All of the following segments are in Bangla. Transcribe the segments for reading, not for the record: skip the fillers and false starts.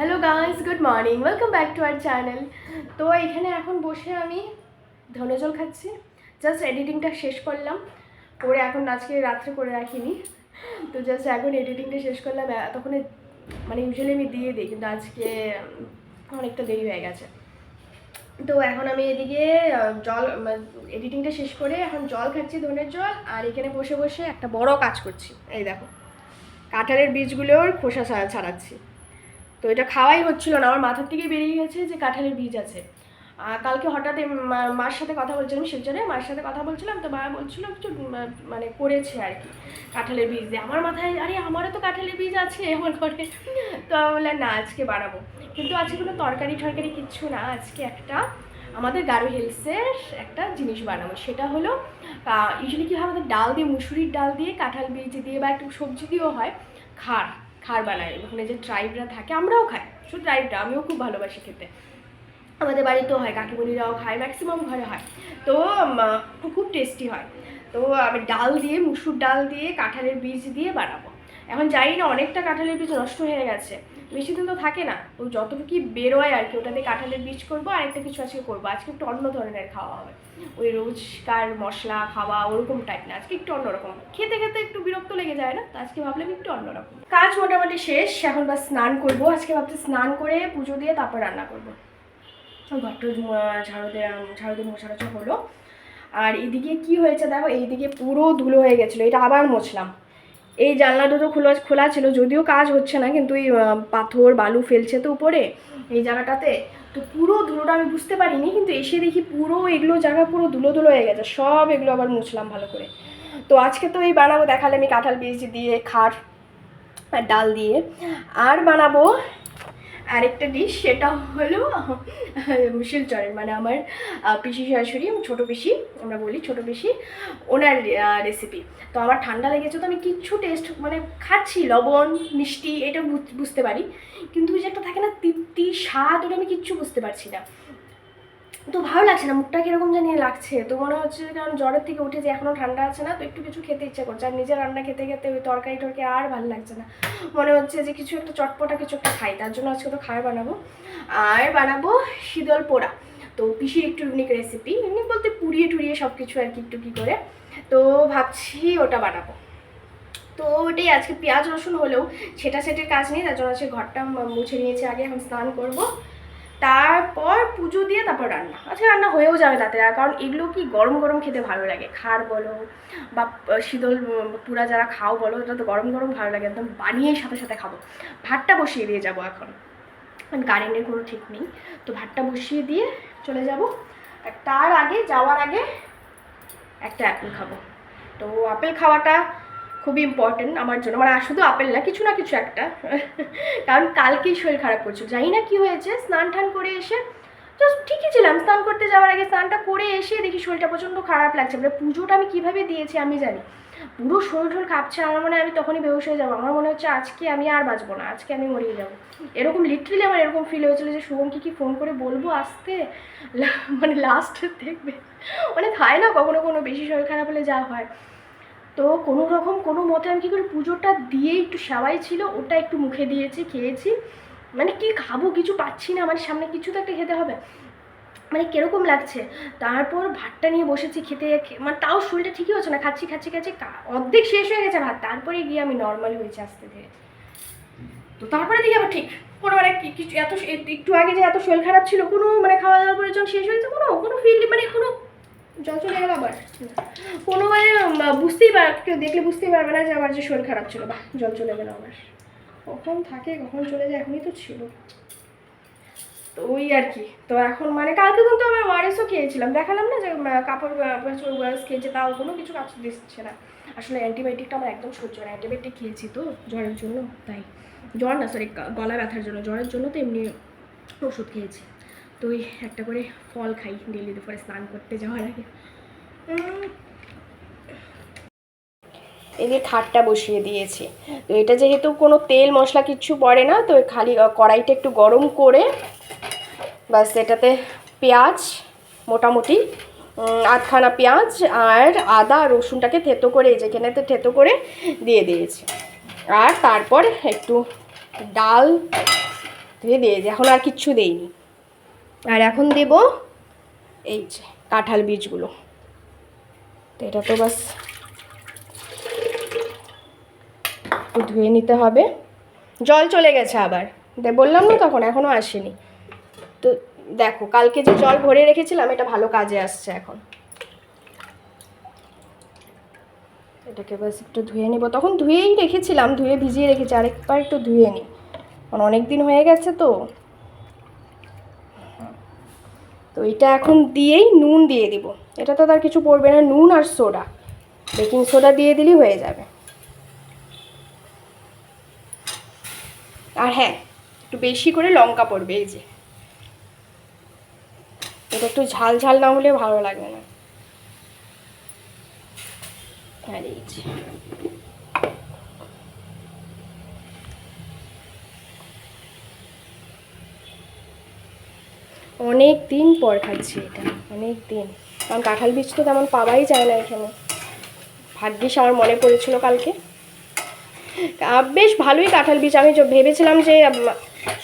Hello guys, good morning, welcome back to our channel. তো এখানে এখন বসে আমি ধনে জল খাচ্ছি। জাস্ট এডিটিংটা শেষ করলাম, করে এখন আজকে রাত্রে করে রাখিনি, তো জাস্ট এখন এডিটিংটা শেষ করলাম। তখন মানে ইউজুয়ালি আমি দিয়ে দিই, কিন্তু আজকে অনেকটা দেরি হয়ে গেছে। তো এখন আমি এদিকে জল এডিটিংটা শেষ করে এখন জল খাচ্ছি, ধনের জল। আর এখানে বসে বসে একটা বড় কাজ করছি, এই দেখো কাঁঠালের বীজগুলোর খোসা ছাড়াচ্ছি। তো এটা খাওয়াই হচ্ছিল না, আমার মাথার থেকে বেরিয়ে গেছে যে কাঁঠালের বীজ আছে। কালকে হঠাৎ মার সাথে কথা বলছিলাম, শিবচরে মার সাথে কথা বলছিলাম, তো মা বলছিল কিছু মানে করেছে আর কি কাঁঠালের বীজ দিয়ে। আমার মাথায় আরে আমারও তো কাঁঠালের বীজ আছে এমন করে। তো আমি বললাম না আজকে বানাবো, কিন্তু আজকে কোনো তরকারি টরকারি কিচ্ছু না, আজকে একটা আমাদের গারো হিলসের একটা জিনিস বানাবো। সেটা হলো ইউজুয়ালি কী হয়, আমাদের ডাল দিয়ে, মুসুরির ডাল দিয়ে, কাঁঠাল বীজ দিয়ে বা একটু সবজি দিয়েও হয় খাড় বানায়। ওখানে যে ট্রাইবরা থাকে, আমরাও খাই, শুধু ট্রাইবরা, আমিও খুব ভালোবাসি খেতে। আমাদের বাড়িতেও হয়, কাকিমণিরাও খায়, ম্যাক্সিমাম ঘরে হয়। তো খুব টেস্টি হয়। তো আমি ডাল দিয়ে, মুসুর ডাল দিয়ে, কাঁঠালের বীজ দিয়ে বানাবো। এখন জানি না, অনেকটা কাঁঠালের বীজ নষ্ট হয়ে গেছে, বেশি দিন তো থাকে না, তো যতটুকুই বেরোয় আর কি ওটা দিয়ে কাঁঠালের বীজ করবো। আর একটা কিছু আজকে করবো, আজকে একটু অন্য ধরনের খাওয়া হবে, ওই রোজকার মশলা খাওয়া ওরকম টাইপ না, আজকে একটু অন্যরকম। খেতে খেতে একটু বিরক্ত লেগে যায় না, তো আজকে ভাবলাম একটু অন্যরকম। কাজ মোটামুটি শেষ, এখন বা স্নান করবো। আজকে ভাবছি স্নান করে পুজো দিয়ে তারপর রান্না করবো। ঘরটা ঝাড়ু দিয়ে মোছাড়াচা হলো। আর এদিকে কি হয়েছে দেখো, এইদিকে পুরো ধুলো হয়ে গেছিলো, এটা আবার মুছলাম। এই জানলা দুটো খোলা ছিল, যদিও কাজ হচ্ছে না, কিন্তু এই পাথর বালু ফেলছে তো উপরে এই জায়গাটাতে, তো পুরো ধুলোটা আমি বুঝতে পারিনি, কিন্তু এসে দেখি পুরো এগুলো জায়গা পুরো ধুলো হয়ে গেছে। সব এগুলো আবার মুছলাম ভালো করে। তো আজকে তো এই বানাবো, দেখালে আমি কাঁঠাল বীজ দিয়ে, খাড় আর ডাল দিয়ে। আর বানাবো আরেকটা ডিশ, সেটা হলো শিলচরের, মানে আমার পিসি শাশুড়ি, ছোটো পিসি আমরা বলি, ছোটো পিসি, ওনার রেসিপি। তো আমার ঠান্ডা লেগেছে, তো আমি কিচ্ছু টেস্ট মানে খাচ্ছি, লবণ মিষ্টি এটা বুঝতে পারি, কিন্তু ওই যে একটা থাকে না তৃপ্তি স্বাদ, ওটা আমি কিচ্ছু বুঝতে পারছি না। তো ভালো লাগছে না, মুখটা কীরকম জানি লাগছে। তো মনে হচ্ছে, কারণ জ্বরের থেকে উঠে যে এখনও ঠান্ডা আছে না, তো একটু কিছু খেতে ইচ্ছা করছে। আর নিজের রান্না খেতে খেতে ওই তরকারি আর ভালো লাগছে না, মনে হচ্ছে যে কিছু একটা চটপটা কিছু একটা খাই। তার জন্য আজকে তো খাবার বানাবো। আর বানাবো শীতল পোড়া, তো পিসির একটু ইউনিক রেসিপি, ইউনিক বলতে পুড়িয়ে টুড়িয়ে সব কিছু আর কি, একটু কী করে। তো ভাবছি ওটা বানাবো। তো ওটাই আজকে পেঁয়াজ রসুন হলেও সেটের কাজ নেই, তার জন্য আজকে ঘরটা মুছে নিয়েছি আগে, এখন স্নান করবো, তারপর পুজো দিয়ে তারপর রান্না। আজকে রান্না হয়েও যাবে তাতে, কারণ এগুলো কি গরম গরম খেতে ভালো লাগে, খাড় বলো বা শীতল পুরা যারা খাও বলো, এটা তো গরম গরম ভালো লাগে, একদম বানিয়ে সাথে সাথে খাবো। ভাতটা বসিয়ে দিয়ে যাবো এখন, কারণ কারেন্টের কোনো ঠিক নেই, তো ভাতটা বসিয়ে দিয়ে চলে যাব। আর তার আগে, যাওয়ার আগে একটা অ্যাপেল খাবো। তো আপেল খাওয়াটা খুবই ইম্পর্টেন্ট আমার জন্য, মানে শুধু আপেল না, কিছু না কিছু একটা, কারণ কালকেই শরীর খারাপ করছিল, জানি না কী হয়েছে। স্নান টান করে এসে জাস্ট ঠিকই ছিলাম, স্নান করতে যাওয়ার আগে স্নানটা করে এসে দেখি শরীরটা প্রচণ্ড খারাপ লাগছে। মানে পুজোটা আমি কীভাবে দিয়েছি আমি জানি, পুরো শরীর কাঁপছে, আমার মনে হয় আমি তখনই বেহুশ হয়ে যাবো। আমার মনে হচ্ছে আজকে আমি আর বাঁচবো না, আজকে আমি মরিয়ে যাবো, এরকম লিটারেলি আমার এরকম ফিল হয়েছিল যে শুভমকে কি ফোন করে বলবো আসতে, মানে লাস্ট দেখবে অনেক হয় না কখনো কোনো বেশি শরীর খারাপ হলে যা হয়। তো কোনো রকম কোনো মতে আমি কী করে পুজোটা দিয়ে, একটু সেবাই ছিল ওটা একটু মুখে দিয়েছি, খেয়েছি। মানে কি খাবো, কিছু পাচ্ছি না, মানে সামনে কিছু তো একটা খেতে হবে, মানে কীরকম লাগছে। তারপর ভাতটা নিয়ে বসেছি খেতে, মানে তাও শরীরটা ঠিকই হচ্ছে না, খাচ্ছি অর্ধেক শেষ হয়ে গেছে ভাত, তারপরে গিয়ে আমি নর্মাল হয়েছি আস্তে ধীরে। তো তারপরে দিকে আবার ঠিক কোনো মানে কিছু এত একটু আগে যে এত শরীর খারাপ ছিল, কোনো মানে খাওয়া দাওয়ার পরে যখন শেষ হয়েছে কোনো ফিল, মানে কোনো জল চলে গেল আবার, কোনো মানে বুঝতেই কেউ দেখলে বুঝতেই পারবে না যে আমার যে শরীর খারাপ ছিল, বা জল চলে গেল আবার, কখন থাকে কখন চলে যায়, এখনই তো ছিল। তো ওই আর কি। তো এখন মানে কালকে কিন্তু আমার ওয়ারেসও খেয়েছিলাম, দেখালাম না যে কাপড় ওয়ারেস খেয়েছে, তাও কোনো কিছু কাজ দিচ্ছে না। আসলে অ্যান্টিবায়োটিকটা আমার একদম সহ্য হয়, অ্যান্টিবায়োটিক খেয়েছি তো জ্বরের জন্য, তাই জ্বর না সরি গলা ব্যথার জন্য, জ্বরের জন্য তো এমনি ওষুধ খেয়েছি। তো ওই একটা করে ফল খাই ডেলি দুপুরে স্নান করতে যাওয়ার আগে। এদের খাটটা বসিয়ে দিয়েছি। তো এটা যেহেতু কোনো তেল মশলা কিচ্ছু পড়ে না, তো খালি কড়াইটা একটু গরম করে বাস এটাতে পেঁয়াজ মোটামুটি আধখানা পেঁয়াজ আর আদা রসুনটাকে থেতো করে, যেখানেতে থেতো করে দিয়ে দিয়েছি। আর তারপর একটু ডাল ধুয়ে দিয়েছি, এখন আর কিচ্ছু দেইনি। আর এখন দেব এই যে কাঁঠাল বীজগুলো। তো এটা তো বাস একটু ধুয়ে নিতে হবে। জল চলে গেছে আবার, বললাম না তখন, এখনও আসেনি। তো দেখো কালকে যে জল ভরে রেখেছিলাম এটা ভালো কাজে আসছে এখন। এটাকে বাস একটু ধুয়ে নিব, তখন ধুয়েই রেখেছিলাম, ধুয়ে ভিজিয়ে রেখেছি, আরেকবার একটু ধুয়ে নিই, কারণ অনেক দিন হয়ে গেছে তো। তো এটা এখন দিয়েই নুন দিয়ে দিব, এটা তো তার কিছু পড়বে না, নুন আর সোডা, বেকিং সোডা দিয়ে দিলেই হয়ে যাবে। আর হ্যাঁ, একটু বেশি করে লঙ্কা পড়বে, এই যে এটা একটু ঝাল ঝাল না হলে ভালো লাগবে না। আর এই যে অনেক দিন পর খাচ্ছি এটা, অনেক দিন, কারণ কাঁঠাল বীজ তো তেমন পাওয়াই যায় না এখানে। ভাগ্যিস আমার মনে পড়েছিল কালকে। বেশ ভালোই কাঁঠাল বীজ, আমি ভেবেছিলাম যে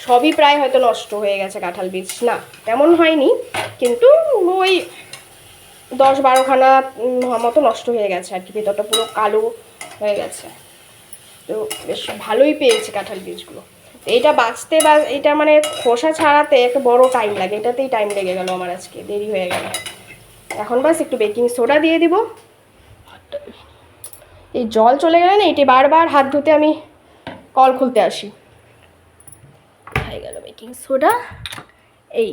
সবই প্রায় হয়তো নষ্ট হয়ে গেছে কাঁঠাল বীজ, না তেমন হয়নি, কিন্তু ওই 10-12খানা মতো নষ্ট হয়ে গেছে আর কি, ভেতরটা পুরো কালো হয়ে গেছে। তো বেশ ভালোই পেয়েছি কাঁঠাল বীজগুলো। এইটা বাঁচতে বা এটা মানে খোসা ছাড়াতে একটা বড় টাইম লাগে, এটাতেই টাইম লেগে গেল আমার, আজকে দেরি হয়ে গেল। এখন বাস একটু বেকিং সোডা দিয়ে দিব। এই জল চলে গেলে না এটি বারবার হাত ধুতে আমি কল খুলতে আসি। হয়ে গেল বেকিং সোডা, এই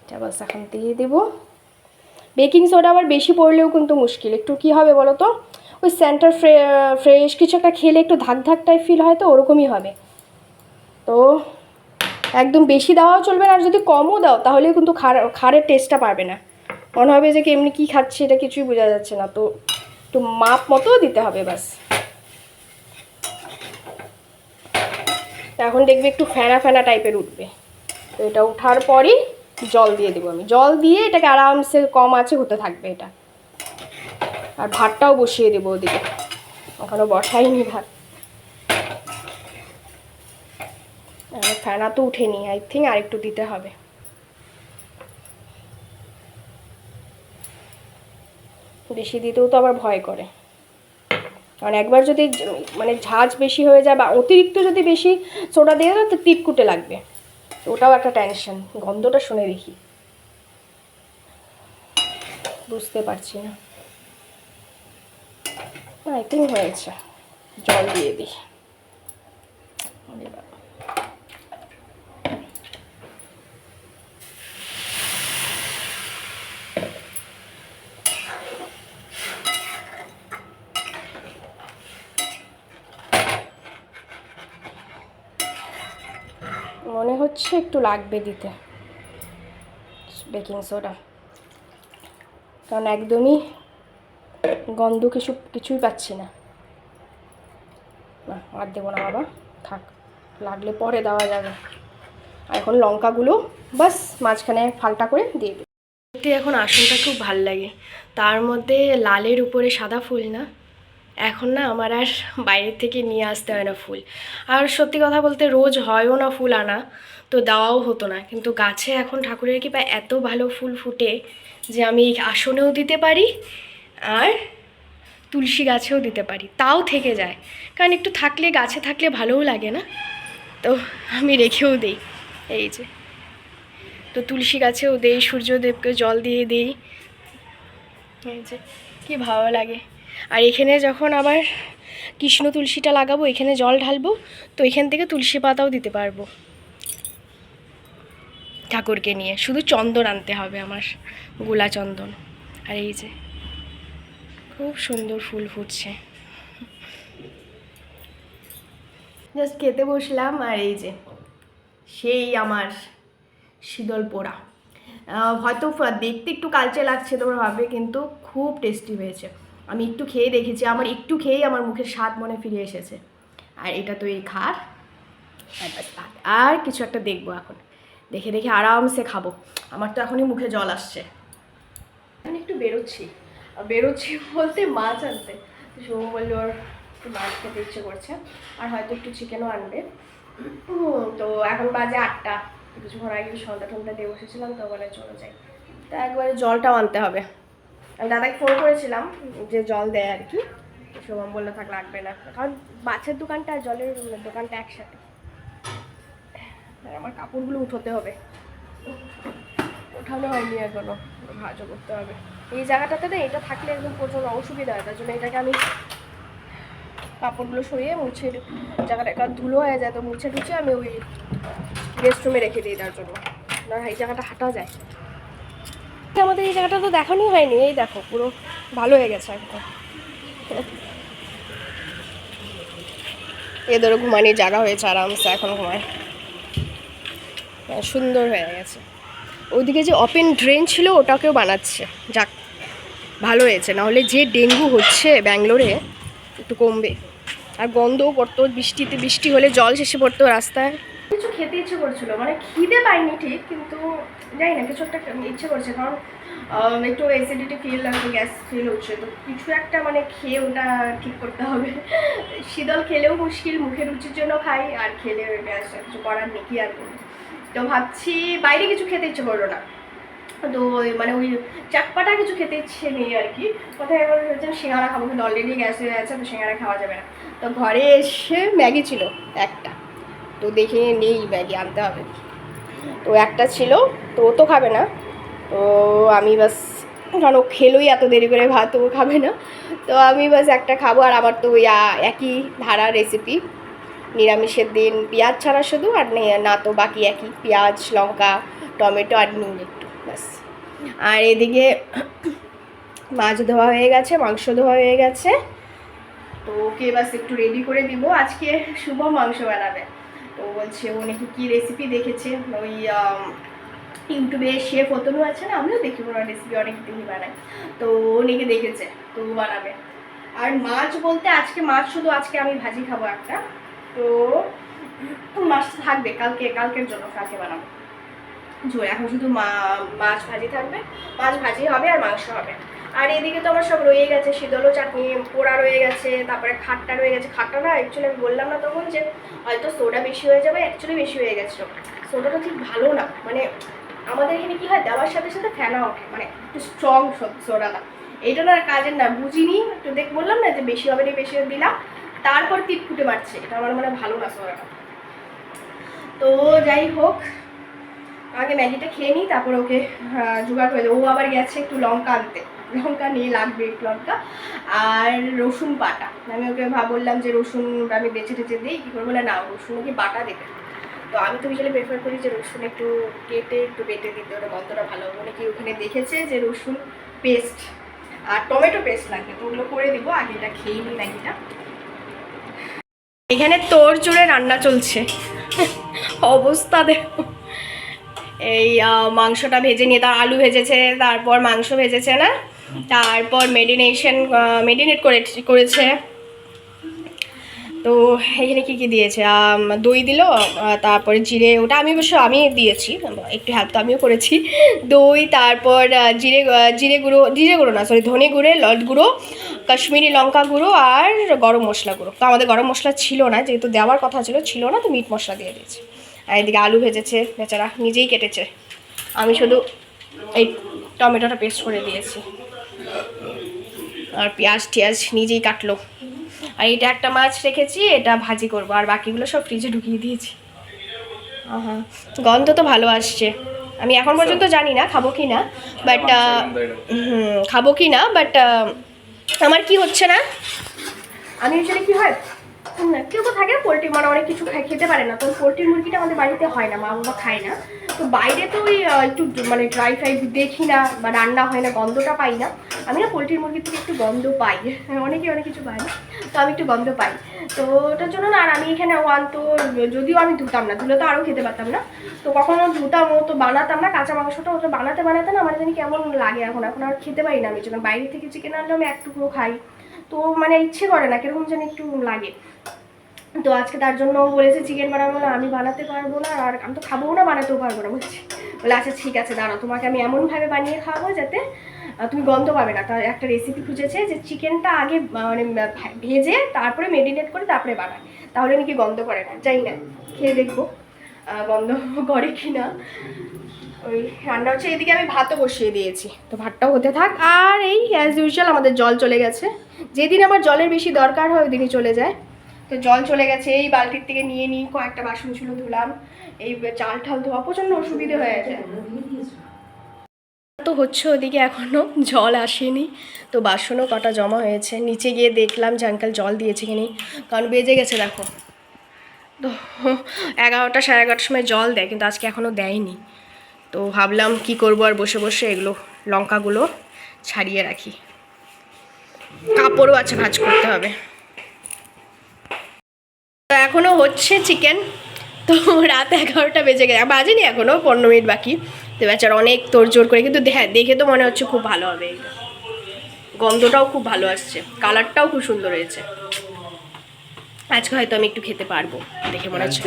এটা বাস এখন দিয়ে দেব। বেকিং সোডা আবার বেশি পড়লেও কিন্তু মুশকিল, একটু কী হবে বলো তো, ওই সেন্টার ফ্রেশ কিছু একটা খেলে একটু ধাক ধাক টাইপ ফিল হয়, তো ওরকমই হবে। তো একদম বেশি দেওয়াও চলবে না, আর যদি কমও দাও তাহলেও কিন্তু খারের টেস্টটা পারবে না, মনে হবে যে এমনি কী খাচ্ছি, এটা কিছুই বোঝা যাচ্ছে না। তো একটু মাপ মতো দিতে হবে বাস। এখন দেখবে একটু ফেনা ফেনা টাইপের উঠবে। তো এটা ওঠার পরই জল দিয়ে দেবো আমি, জল দিয়ে এটাকে আরামসে কম আঁচে হতে থাকবে এটা। আর ভাতটাও বসিয়ে দেবো ওদিকে, ওখানে বসাইনি ভাত। ফেনা তো উঠেনি, আই থিঙ্ক আরেকটু দিতে হবে। বেশি দিতেও তো আবার ভয় করে, কারণ একবার যদি মানে ঝাঁজ বেশি হয়ে যায় বা অতিরিক্ত যদি বেশি সোডা দিয়ে দাও তো তিতকুটে লাগবে, ওটাও একটা টেনশন। গন্ধটা শুনে দেখি, বুঝতে পারছি না, আই থিঙ্ক হয়েছে। জল দিয়ে দিই। মনে হচ্ছে একটু লাগবে দিতে বেকিং সোডা, কারণ একদমই গন্ধ কিছুই পাচ্ছি না। না আর দেবো না বাবা, থাক, লাগলে পরে দেওয়া যাবে। আর এখন লঙ্কাগুলো বাস মাঝখানে ফালটা করে দিয়ে দিই। সত্যি এখন আসনটা খুব ভাল লাগে, তার মধ্যে লালের উপরে সাদা ফুল না, এখন না আমার আর বাইরের থেকে নিয়ে আসতে হয় না ফুল। আর সত্যি কথা বলতে রোজ হয়ও না ফুল আনা, তো দেওয়াও হতো না, কিন্তু গাছে এখন ঠাকুরের কৃপায় এত ভালো ফুল ফুটে যে আমি আসনেও দিতে পারি আর তুলসী গাছেও দিতে পারি, তাও থেকে যায়, কারণ একটু থাকলে গাছে থাকলে ভালোও লাগে না, তো আমি রেখেও দিই। এই যে, তো তুলসী গাছেও দেই, সূর্যদেবকে জল দিয়ে দিই, এই যে কী ভালো লাগে। আর এখানে যখন আবার কৃষ্ণ তুলসীটা লাগাবো, এখানে জল ঢালবো, তো এখান থেকে তুলসী পাতাও দিতে পারবো ঠাকুরকে নিয়ে। শুধু চন্দন আনতে হবে আমার, গোলা চন্দন। আর এই যে খুব সুন্দর ফুল ফুটছে। জাস্ট খেতে বসলাম, আর এই যে সেই আমার শীতল পোড়া, হয়তো দেখতে একটু কালচে লাগছে তোমরা ভাববে, কিন্তু খুব টেস্টি হয়েছে। আমি একটু খেয়ে দেখেছি, আমার একটু খেয়েই আমার মুখের স্বাদ মনে ফিরে এসেছে। আর এটা তো এই খার আর কিছু একটা দেখবো এখন, দেখে দেখে আরামসে খাবো। আমার তো এখনই মুখে জল আসছে। এখন একটু বেরোচ্ছি বলতে মাছ আনতে, শুভ বললো ওর একটু মাছ খেতে ইচ্ছে করছে, আর হয়তো একটু চিকেনও আনবে। তো এখন বাজে 8টা, কিছুক্ষণ আগে সন্ধ্যা টন্ধ্যা দিয়ে বসেছিলাম, তো বলে চলে যাই। তা একবারে জলটাও আনতে হবে। আমি দাদাকে ফোন করেছিলাম যে জল দেয় আর কি, শুভম বললো থাক লাগবে না, কারণ মাছের দোকানটা আর জলের দোকানটা একসাথে। আমার কাপড়গুলো উঠোতে হবে, ওঠানো হয়নি এখনো, ভাজও করতে হবে। এই জায়গাটাতে না এটা থাকলে একদম প্রচুর অসুবিধা হয়, তার জন্য এটাকে আমি কাপড়গুলো সরিয়ে মুছে, জায়গাটা একবার ধুলো হয়ে যায় তো মুছে টুছে আমি ওই রেস্ট রুমে রেখে দিই, তার জন্য না এই জায়গাটা হাঁটা যায়। আমাদের এই জায়গাটা তো দেখানোই হয়নি, এই দেখো পুরো ভালো হয়ে গেছে একদম। এদেরও ঘুমানির জায়গা হয়েছে, আরামসে এখন ঘুমায়, সুন্দর হয়ে গেছে। ওদিকে যে ওপেন ড্রেন ছিল ওটাকেও বানাচ্ছে, যাক ভালো হয়েছে, নাহলে যে ডেঙ্গু হচ্ছে ব্যাঙ্গালোরে একটু কমবে। আর গন্ধও পড়তো, বৃষ্টি হলে জল শেষে পড়তো রাস্তায়। কিছু খেতে ইচ্ছে করছিল, মানে খিদে পাইনি ঠিক, কিন্তু জানি না কিছু একটা ইচ্ছে করছে, কারণ একটু অ্যাসিডিটি ফিল, একটু গ্যাস ফিল হচ্ছে, তো কিছু একটা মানে খেয়ে ওটা ঠিক করতে হবে। শীতল খেলেও মুশকিল, মুখের রুচির জন্য খাই, আর খেলে গ্যাস কিছু করার নেই, কি আর করবো। তো ভাবছি বাইরে কিছু খেতে ইচ্ছে করলো না, তো মানে ওই চাটপাটা কিছু খেতে ইচ্ছে নেই আর কি। কোথায় এবার হচ্ছে সিঙ্গারা খাবো, কিন্তু অলরেডি গ্যাস হয়ে আছে, তো সিঙ্গারা খাওয়া যাবে না। তো ঘরে এসে ম্যাগি ছিল একটা, তো দেখে নেই ম্যাগি আনতে হবে, তো একটা ছিল, তো ও তো খাবে না, তো আমি বাস, কারণ ও খেলোই এত দেরি করে ভাত, ও খাবে না, তো আমি বাস একটা খাবো। আর আমার তো ওই একই ধারা রেসিপি, নিরামিষের দিন পেঁয়াজ ছাড়া শুধু, আর না তো বাকি একই পেঁয়াজ লঙ্কা টমেটো আর নুন একটু ব্যাস। আর এদিকে মাছ ধোয়া হয়ে গেছে, মাংস ধোয়া হয়ে গেছে, তো ওকে বাস একটু রেডি করে দিব। আজকে শুভ মাংস বানাবে, তো বলছে ও নাকি কী রেসিপি দেখেছে, ওই ইউটিউবে শেফ অতনু আছে না, আমিও দেখি ওনার রেসিপি অনেক দেখি বানায়, তো ও নাকি দেখেছে, তো ও বানাবে। আর মাছ বলতে আজকে মাছ শুধু আজকে আমি ভাজি খাবো একটা, তো মাছ থাকবে কালকের জন্য, কালকে বানাবো ঝোল। এখন শুধু মাছ ভাজি থাকবে, মাছ ভাজি হবে আর মাংস হবে। আর এদিকে তো আমার সব রয়ে গেছে, শীতলও চাটনি পোড়া রয়ে গেছে, তারপরে খাট্টা রয়ে গেছে। খাট্টা না অ্যাকচুয়ালি আমি বললাম না তখন যে হয়তো সোডা বেশি হয়ে যাবে, অ্যাকচুয়ালি বেশি হয়ে গেছিলো। সোডাটা ঠিক ভালো না, মানে আমাদের এখানে কী হয় দেওয়ার সাথে সাথে ফেনা ওঠে, মানে একটু স্ট্রং সোডাটা, এইটা না কাজের না, বুঝিনি একটু বললাম না যে বেশি হবে না, বেশি দিলাম, তারপর টিপ ফুটে মারছে, এটা আমার মানে ভালো না সোডাটা। তো যাই হোক, আগে ম্যাগিটা খেয়ে নিই, তারপর ওকে জোগাড় করে দেবো। ও আবার গেছে একটু লঙ্কা আনতে, লঙ্কা নিয়ে লাগবে একটু লঙ্কা আর রসুন বাটা। আমি ওকে বললাম যে রসুন আমি বেছে টেছে দিই, কী করবো, না রসুন কি বাটা দেবে, তো আমি তো বিশালে প্রেফার করি যে রসুন একটু কেটে একটু বেটে দিতে, ওটা গন্ধটা ভালো হবে। অনেকে ওখানে দেখেছে যে রসুন পেস্ট আর টমেটো পেস্ট লাগবে, তো ওগুলো করে দিব। আগে এটা খেয়ে নিই ম্যাগিটা। এখানে তোর জোরে রান্না চলছে, অবস্থা দেখো। এই মাংসটা ভেজে নিয়ে, তার আলু ভেজেছে, তারপর মাংস ভেজেছে না, তারপর মেরিনেট করেছে। তো এখানে কী কী দিয়েছে, দই দিল, তারপরে জিরে, ওটা আমি অবশ্য আমি দিয়েছি, একটু হেল্প তো আমিও করেছি। দই, তারপর জিরে গুঁড়ো না সরি ধনে গুঁড়ো, কাশ্মীরি লঙ্কা গুঁড়ো আর গরম মশলা গুঁড়ো। তো আমাদের গরম মশলা ছিল না, যেহেতু দেওয়ার কথা ছিল না, তো মিট মশলা দিয়ে দিয়েছি। আর এদিকে আলু ভেজেছে, বেচারা নিজেই কেটেছে, আমি শুধু এই টমেটোটা পেস্ট করে দিয়েছি, আর পেঁয়াজ টিয়াজ নিজেই কাটলো। আর এটা একটা মাছ রেখেছি, এটা ভাজি করব, আর বাকিগুলো সব ফ্রিজে ঢুকিয়ে দিয়েছি। হ্যাঁ, গন্ধ তো ভালো আসছে। আমি এখন পর্যন্ত জানি না খাবো কি না, বাট আমার কি হচ্ছে না, আমি আসলে কি হয় কেউ তো থাকে পোলট্রি, মানে অনেক কিছু খেতে পারে না, তো পোলট্রির মুরগিটা আমাদের বাড়িতে হয় না, মা বাবা খায় না, তো বাইরে তো ওই একটু মানে ড্রাই ফ্রাই দেখি না বা রান্না হয় না, গন্ধটা পাই না। আমি না পোলট্রির মুরগির থেকে একটু গন্ধ পাই, অনেকে অনেক কিছু পায় না, তো আমি একটু গন্ধ পাই, তো ওটার জন্য না। আর আমি এখানে তো যদিও আমি ধুতাম না, ধুলে তো আরও খেতে পারতাম না, তো কখনো ধুতাম, ও তো বানাতাম না, কাঁচা মাংসটা ওটা বানাতে না আমার জানি কেমন লাগে, এখন আর খেতে পারি না আমি, যখন বাইরে থেকে চিকেন আনলে আমি এক টুকরো খাই, তো মানে ইচ্ছে করে না, কিরকম যেন একটু লাগে। তো আজকে তার জন্য বলেছে চিকেন বানাবো না, আমি বানাতে পারবো না, আর আমি তো খাবো না, বানাতেও পারবো না বলছি। বলে আচ্ছা ঠিক আছে দাঁড়াও, তোমাকে আমি এমনভাবে বানিয়ে খাওয়াবো যাতে তুমি গন্ধ পাবে না। তার একটা রেসিপি খুঁজেছে যে চিকেনটা আগে মানে ভেজে তারপরে মেরিনেট করে তারপরে বানায়, তাহলে নাকি গন্ধ করে না। জানি না, খেয়ে দেখবো গন্ধ করে কি না। ওই রান্না হচ্ছে, এদিকে আমি ভাতও বসিয়ে দিয়েছি, তো ভাতটাও হতে থাক। আর এই অ্যাজ ইউজুয়াল আমাদের জল চলে গেছে। যেদিন আমার জলের বেশি দরকার হয় ওই দিনই চলে যায়। তো জল চলে গেছে, এই বালতির থেকে নিয়ে নিই, কয়েকটা বাসন ছিল ধুলাম। এই চাল ঠাল ধোয়া প্রচণ্ড অসুবিধে হয়ে যায়। তো হচ্ছে ওদিকে এখনও জল আসেনি, তো বাসনও কটা জমা হয়েছে। নিচে গিয়ে দেখলাম যে আঙ্কেল জল দিয়েছে কি নেই, কারণ বেজে গেছে দেখো। তো 11টা 11:30টার সময় জল দেয়, কিন্তু আজকে এখনও দেয়নি। তো ভাবলাম কি করব আর বসে বসে, এগুলো লঙ্কাগুলো ছাড়িয়ে রাখি, কাপড়ও আছে ভাঁজ করতে হবে। তো এখনও হচ্ছে চিকেন, তো রাত 11টা বেজে গেছে, বাজেনি এখনও 15 মিনিট বাকি। তো বেচার অনেক তোড়জোড় করে, কিন্তু হ্যাঁ দেখে তো মনে হচ্ছে খুব ভালো হবে। এইটা গন্ধটাও খুব ভালো আসছে, কালারটাও খুব সুন্দর হয়েছে। আজকে হয়তো আমি একটু খেতে পারবো, দেখে মনে হচ্ছে।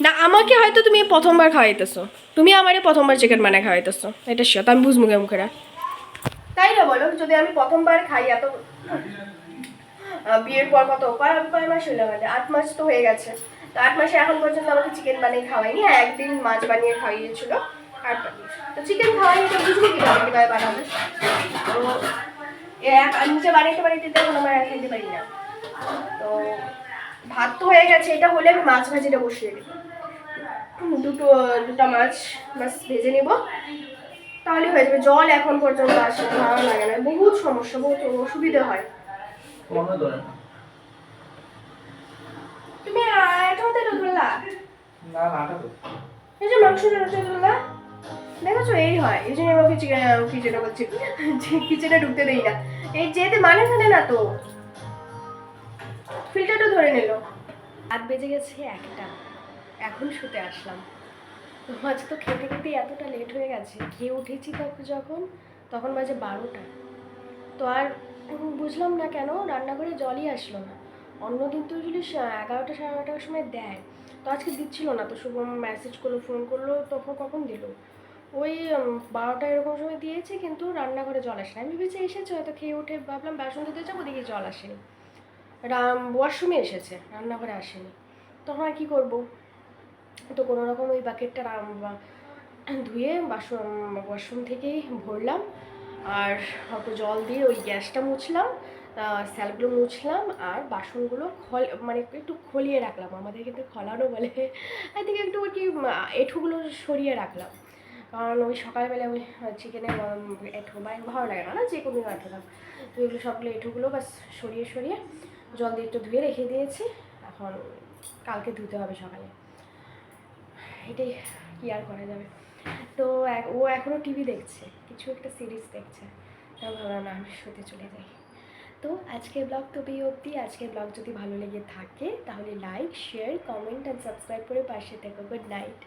না, আমাকে হয়তো তুমি প্রথমবার খাওয়াইতেছো, তুমি আমারে প্রথমবার চিকেন বানায় খাওয়াইতেছো, এটা শিওর। তো আমি বুঝবো কে মুখেরা, তাই না বলো? যদি আমি প্রথমবার খাই, এত বিয়ের পর কত কয় মাস হলো আমাদের? 8 মাস তো হয়ে গেছে। তো 8 মাসে এখন পর্যন্ত আমাকে চিকেন বানিয়ে খাওয়াইনি। হ্যাঁ, একদিন মাছ বানিয়ে খাইয়েছিল, আর তো চিকেন খাওয়াইনি, তো বুঝবো কীভাবে বানাবে। তো নিজে বানাইতে বানাইতে তখন আমার খাইতে পারি না। তো ভাত তো হয়ে গেছে, এটা হলে আমি মাছ ভাজিটা বসিয়ে দিই। দুটো মাছ ভেজে নেব, তাহলে হয়ে যাবে। জল এখন পর্যন্ত আসে, ভালো লাগে না, বহুত সমস্যা, বহুত অসুবিধা হয়। তুমি এটাও তেল ধরলা না? এই যে মাংস ধরলা, দেখেছো? এই হয়, এই জন্য আমাকে কিচেনে বলছি, কিচেনে ঢুকতে দেই না। এই যেতে মানে না, তো ফিল্টারটা ধরে নিল। রাত বেজে গেছে 1টা, এখন শুতে আসলাম। তো আজ তো খেতে খেতে এতটা লেট হয়ে গেছে। খেয়ে উঠেছি তখন বাজে 12টা। তো আর বুঝলাম না কেন রান্নাঘরে জলই আসলো না। অন্যদিন তো যদি 11টা 11:30টার সময় দেয়, তো আজকে দিচ্ছিল না। তো শুভম মেসেজ করলো, ফোন করলো, তখন কখন দিল? ওই 12টা এরকম সময় দিয়েছে, কিন্তু রান্নাঘরে জল আসে না। আমি ভেবেছি এসেছে হয়তো, খেয়ে উঠে ভাবলাম বাসন ধুতে যাবো, দেখি জল আসেনি। ওয়াশরুমে এসেছে, রান্নাঘরে আসেনি। তখন আর কী করবো? তো কোনো রকম ওই বাকেটটা ধুয়ে ওয়াশরুম থেকেই ভরলাম, আর অল্প জল দিয়ে ওই গ্যাসটা মুছলাম, স্যালগুলো মুছলাম, আর বাসনগুলো মানে একটু খলিয়ে রাখলাম। আমাদের কিন্তু খলানো বলে, এদিকে একটু আর কি এঁঠোগুলো সরিয়ে রাখলাম, কারণ ওই সকালবেলা ওই চিকেনের এঁঠো ভালো লাগে না, যে কোনো এঁঠো দাম। তো এগুলো সবগুলো এঁঠোগুলো বাস সরিয়ে জল দিয়ে একটু ধুয়ে রেখে দিয়েছি। এখন কালকে ধুতে হবে সকালে, এটাই কি আর করা যাবে। তো ও এখনও টিভি দেখছে, কিছু একটা সিরিজ দেখছে, তাও ভাবলাম না আমি শুতে চলে যাই। তো আজকের ব্লগ তবেই অবধি। আজকের ব্লগ যদি ভালো লেগে থাকে তাহলে like, share, comment and subscribe করে পাশে থেকো। Good night.